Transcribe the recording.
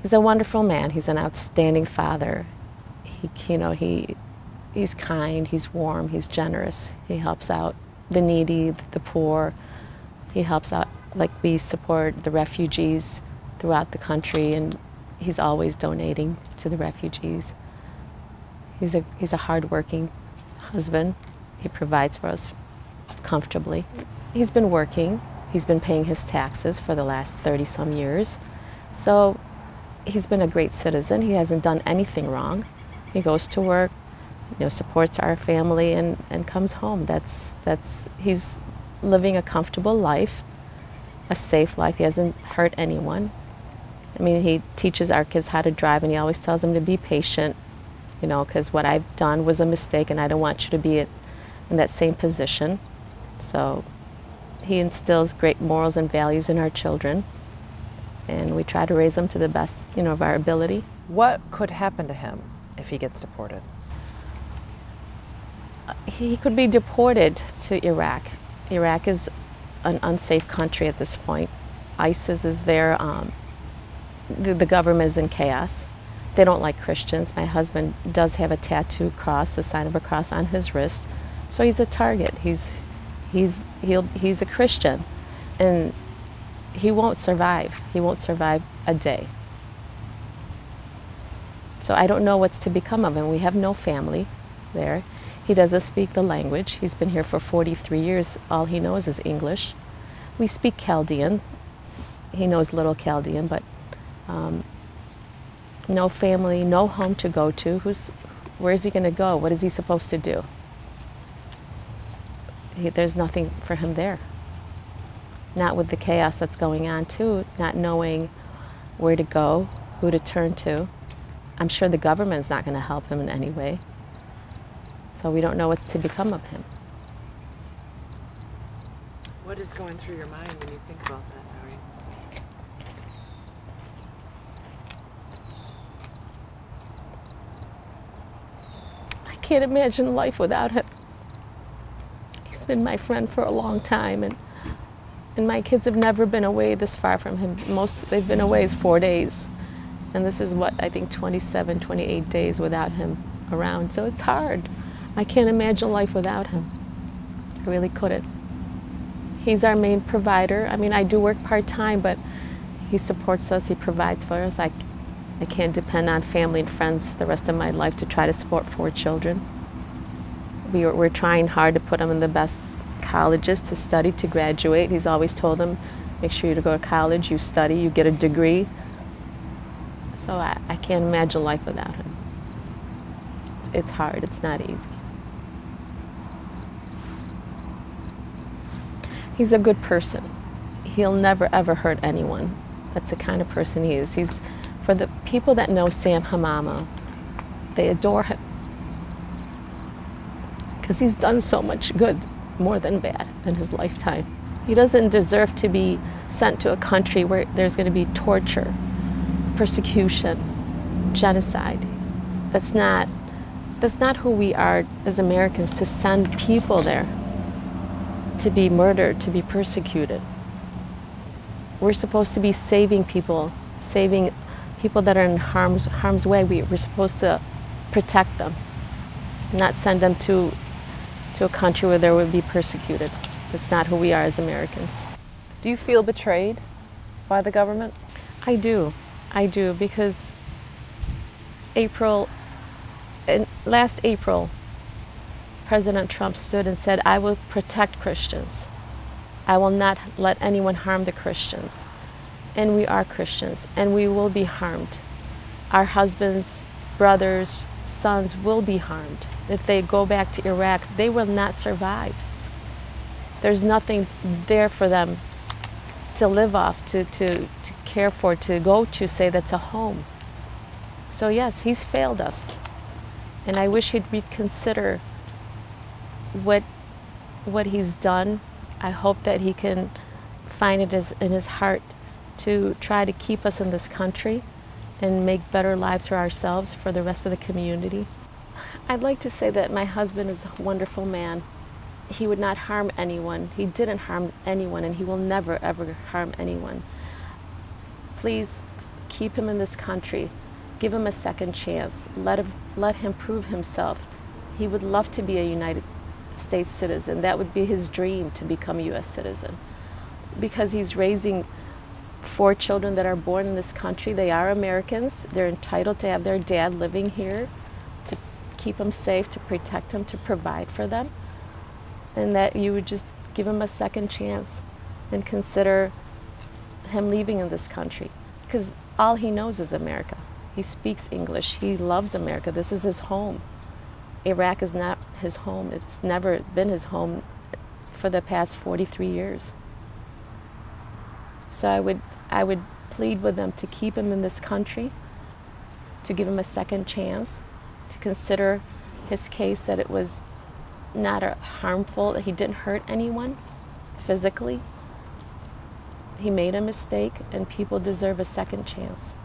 He's a wonderful man. He's an outstanding father. He's kind, he's warm, he's generous. He helps out the needy, the poor. He helps out, like we support the refugees throughout the country, and he's always donating to the refugees. He's a hard-working husband. He provides for us comfortably. He's been working. He's been paying his taxes for the last 30-some years. So he's been a great citizen. He hasn't done anything wrong. He goes to work, supports our family, and comes home. He's living a comfortable life, a safe life. He hasn't hurt anyone. I mean, he teaches our kids how to drive, and he always tells them to be patient, because what I've done was a mistake, and I don't want you to be in that same position. So he instills great morals and values in our children, and we try to raise them to the best, of our ability. What could happen to him if he gets deported? He could be deported to Iraq. Iraq is an unsafe country at this point. ISIS is there. The government is in chaos. They don't like Christians. My husband does have a tattoo cross, the sign of a cross, on his wrist, so he's a target. He's a Christian, and he won't survive. He won't survive a day. So I don't know what's to become of him. We have no family there. He doesn't speak the language. He's been here for 43 years. All he knows is English. We speak Chaldean. He knows little Chaldean, but no family, no home to go to. Where is he going to go? What is he supposed to do? There's nothing for him there. Not with the chaos that's going on too, not knowing where to go, who to turn to. I'm sure the government's not going to help him in any way. So we don't know what's to become of him. What is going through your mind when you think about that, Nahrain? I can't imagine life without him. He's been my friend for a long time, and my kids have never been away this far from him. They've been away 4 days. And this is what, I think 27, 28 days without him around. So it's hard. I can't imagine life without him. I really couldn't. He's our main provider. I mean, I do work part-time, but he supports us, he provides for us. I can't depend on family and friends the rest of my life to try to support 4 children. We're trying hard to put them in the best colleges to study, to graduate. He's always told them, make sure you go to college, you study, you get a degree. So I can't imagine life without him. It's hard, it's not easy. He's a good person. He'll never ever hurt anyone. That's the kind of person he is. For the people that know Sam Hamama, they adore him. Because he's done so much good, more than bad, in his lifetime. He doesn't deserve to be sent to a country where there's going to be torture, persecution, genocide. That's not who we are as Americans, to send people there to be murdered, to be persecuted. We're supposed to be saving people that are in harm's way. We're supposed to protect them, not send them to a country where they would be persecuted. That's not who we are as Americans. Do you feel betrayed by the government? I do, because last April, President Trump stood and said, I will protect Christians. I will not let anyone harm the Christians. And we are Christians, and we will be harmed. Our husbands, brothers, sons will be harmed. If they go back to Iraq, they will not survive. There's nothing there for them to live off, to care for, to go to, say that's a home. So yes, he's failed us. And I wish he'd reconsider what he's done. I hope that he can find it in his heart to try to keep us in this country and make better lives for ourselves, for the rest of the community. I'd like to say that my husband is a wonderful man. He would not harm anyone. He didn't harm anyone, and he will never, ever harm anyone. Please keep him in this country, give him a second chance, let him prove himself. He would love to be a United States citizen. That would be his dream, to become a U.S. citizen. Because he's raising 4 children that are born in this country. They are Americans. They're entitled to have their dad living here, to keep them safe, to protect them, to provide for them. And that you would just give him a second chance and consider him leaving in this country. Because all he knows is America. He speaks English. He loves America. This is his home. Iraq is not his home. It's never been his home for the past 43 years. So I would plead with them to keep him in this country, to give him a second chance, to consider his case, that it was not harmful, that he didn't hurt anyone physically. He made a mistake, and people deserve a second chance.